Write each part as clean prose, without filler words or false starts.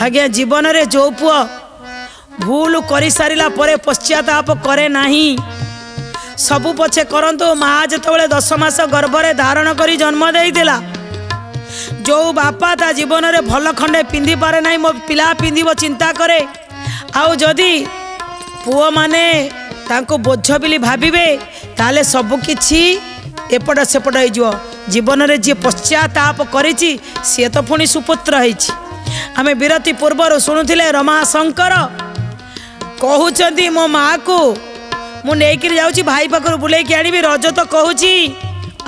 आज्ञा जीवन रे जो पुओ भूल कर सारा पर पश्चाताप करे नाही सबु पछे करंतु माँ जिते 10 मास गर्भरे धारण करी जन्म देइतिला जो बापा ता जीवन रे भल खंडे पिंधि पारे नाही मो पिला पिंधिबो चिंता करे आउ जदि पुओ माने तांको बोझ बिली भाबिबे ताले सब किछि एपट सेपट हो जीवन रे जे पश्चाताप करिछि से तो पुणी सुपुत्र होइछि। आमे विरति पूर्वर शुणुथिले रमाशंकर कहउचंदी मो माँ को मु नेकिर जाउछि भाई पाखर बुले के आनिबी रज तो कहउछि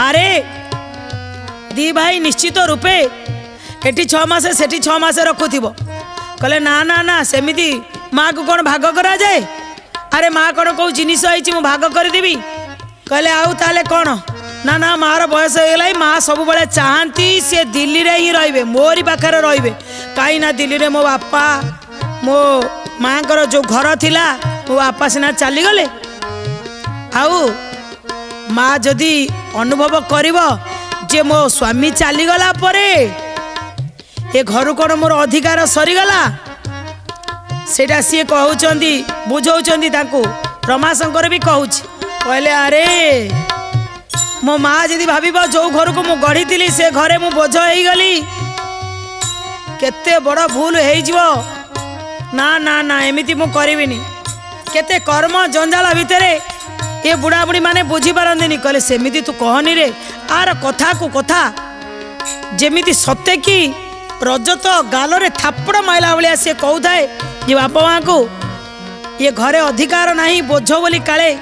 अरे दी भाई निश्चित रूपे एटी 6 मास सेठी 6 मास रखुथिबो कहले ना ना ना सेमिति माँ को कौन भाग करा जाए अरे माँ कौन कौ जिनिस आई मु भाग करदेवी कहले आउ ताले कौन ना ना मार बयस हो माँ सब बड़े चाहती सी दिल्ली रे ही रे मोरी पाखे रे कहीं ना दिल्ली रे मो बापा मो माँ को जो घर थिला मो बापा सीना चलीगले आउ माँ जदि अनुभव करिवो जे मो स्वामी चलीगला परे ए घर कौन मोर अधिकार सरीगला सेटा सी कहउचंदी बुझौचंदी ताकू रमाशंकर भी कहउछि कहले अरे मो माँ जदि भाबिबो जो घर को मु गढ़ी थिली से घरे मु बोझ हेई गली केते बड़ भूल हेई जिवो ना ना ना एमिति मु करिविनी केते कर्म जंजाल भितरे ये बुढ़ा बुढ़ी माने बुझी पारंदिनी कहले सेमिति तू कहनी रे आर कथा को कथा जेमिति सत्य की रजत गालरे थापड़ माइला भाया सी कहूए जे बापा माँ को ये घरे अधिकार नहीं बोझ बोली काले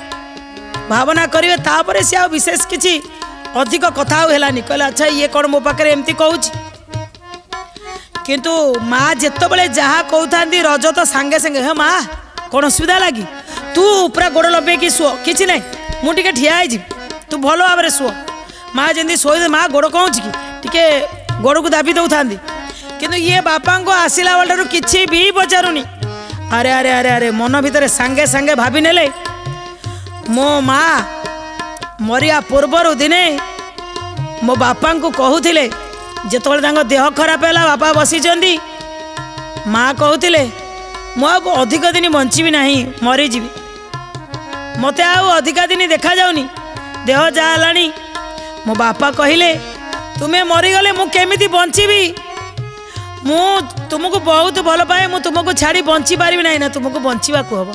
भावना करेंगे तापर से आ विशेष किसी अधिक कथा है कहले अच्छा ये कौन मो पाखे एमती कहूँ किंतु माँ जिते जहाँ कहता रजत सांगे सांगे हे माँ कौन असुविधा लगी तू पूरा गोड़ लबेकी शुओ कि ना मुझे ठिया तू भल भाव शुओ माँ जमी शोदे माँ गोड़ कौन कि गोड़ को दाबी दौथा किंतु ये बापा को आसला बेलू किसी भी पचारूनी अरे अरे अरे अरे मन भितर सांगे सांगे भाभी नेले मो माँ मरिया पूर्वर दिने मो बापा को कहूले जिते देह खराब है बापा बसीचंदी माँ कहूले मु अधिक दिन बंची ना मरीजी मत अधिका दिन देखा जाऊनी देह जालानी मो बापा कहले तुम्हें मरीगले मु केमिति बंचीबी मु तुमको बहुत भल पाए मु तुमको छाड़ी बंची पारि ना तुमको बंचवा को हम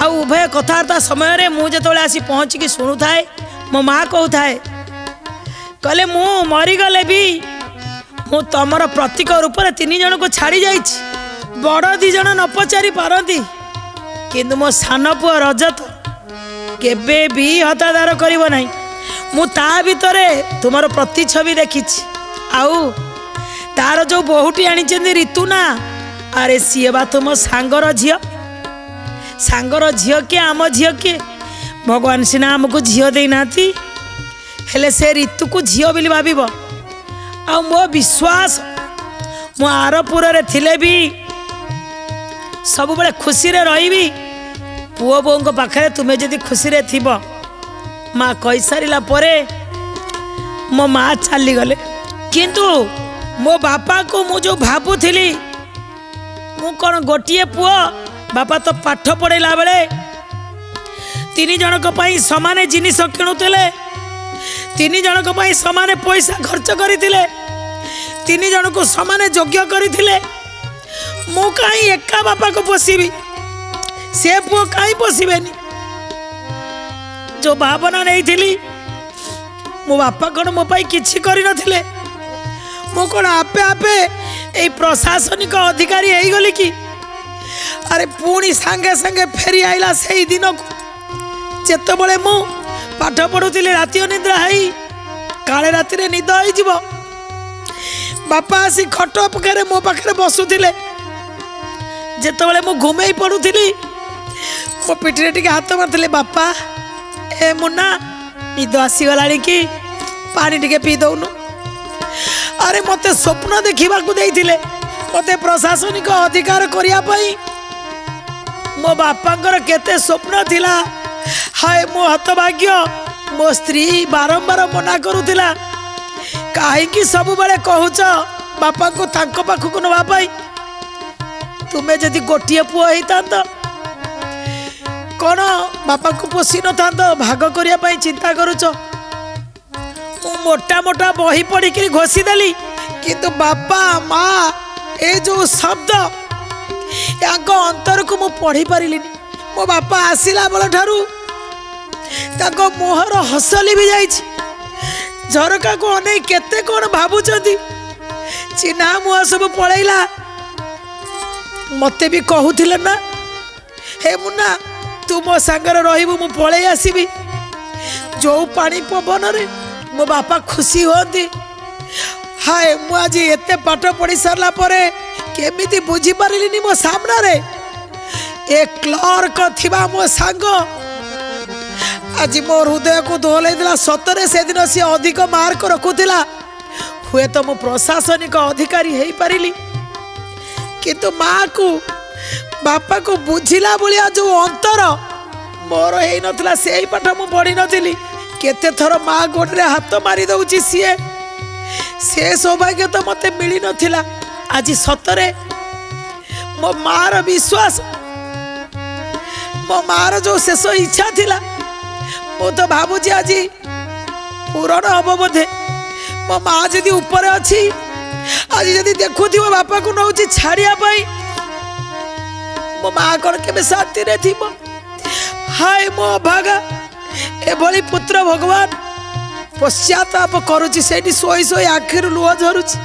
आ उभय कथबार्ता समय रे मु जो आसी पहुँचिकी शुणु थाए मो माँ कहूए कहले मु मरीगले भी मु तमर प्रतीक रूप में 3 जन को छाड़ी जाइछि बड़ 2 जन न पचारि पारती किंतु मो सान पुआ रजत केबे भी हतादार करिवो नाही मु ता भितरे तुमर प्रतिछवि देखिछि आउ तार जो बहुटी आनी ऋतु ना अरे सी बा तुम सांगर झील सांगर झील किए आम झील किए भगवान सीना आमको झील देना हेले से ऋतु को झील बोली भाव आ मो विश्वास मो आरपुर रे थिले भी सब बड़े खुशी रे रही पुओ बों पाखे तुम्हें जदि खुशी रे थी माँ कही सारा परे मो माँ चली गले किंतु मो बापा को मु जो भावुली मु कौन गोटे पुओ बापा तो पाठ पढ़ेला बेले 3 जनक पाई समान जिनिस किणुले 3 जनक पाई समान पैसा खर्च करते 3 जन को समान योग्य करते मु कहीं एका बापा को पोषिबी से पुओ कहीं पोषिबेनी जो भावना नहीं थी मो बापा कौन मो पाई किछि करि नथिले मो कौन आपे आपे ए प्रशासनिक अधिकारी है गली कि अरे पुणी सांगे सांगे फेरी आईला से दिन को जेत बड़े मु पाठ पढ़ुली राति अनिद्रा है काले राति निद हो बापा आसी खट पाखे मो पाखे बसुले जिते मु घुमे पड़ुली मो पिठरे टे हाथ मारते बापा ए मुन्ना निद आसीगला कि पानी टिके पी दौनु अरे मते स्वप्न देखा देते मते प्रशासनिक अधिकार करने मो बापांकर केते स्वप्न थिला हाय मो हतभाग्य मो स्त्री बारंबार मना करुला कहीं सब बेले कहूच बापा को तांको पाखु को नवा पाई तुम्हें जदि गोटे पुओ होता कौन बापा को पोषी न था भाग करने चिंता करुच मोटा मोटा बही पढ़ी घोषी देली किंतु बापा माँ ए जो शब्द या अंतर को मु पढ़ी पारिली मो बापा आसिला बेल ठारू मुहर हसली भी जाइए झरका को अने केते कौन भावुंट चिन्हा मुह सब पलैला मते भी कहूथिले ना हे मुन्ना तू मो सांगर रहिबु मु पळै आसीबी जो पानी पवन रे मो बापा खुशी होती हाय मु आज एते पाठ पढ़ी सारला परे केमिति बुझी पारिलिनी मो सामना रे ए क्लर्क थिबा मो सांग आज मो हृदय को दोहलै दिला सतरे से दिन से अधिक मार्क रखुतिला हुए तो मो प्रशासनिक अधिकारी हेई पारिली किंतु माँ को बापा को बुझिला भलिया जो अंतर मोर हे नथला सेही पाठ मु पढ़ी नथिली केते थर माँ गोड़े हाथ मारी दउची सीए से सौभाग्य तो मते मिली नथिला आज सतरे मो मार विश्वास मो मार जो शेष इच्छा थिला मु तो भावुची आज पूरण हम बोधे मो माँ जदि ऊपर अच्छी आज जदि देखु बापा को नौ छाड़िया मो माँ कौन के शांति रे थी हाय मो भागा एभली पुत्र भगवान पश्चाताप करुची से शोई शोई आखिर लुह झरुची।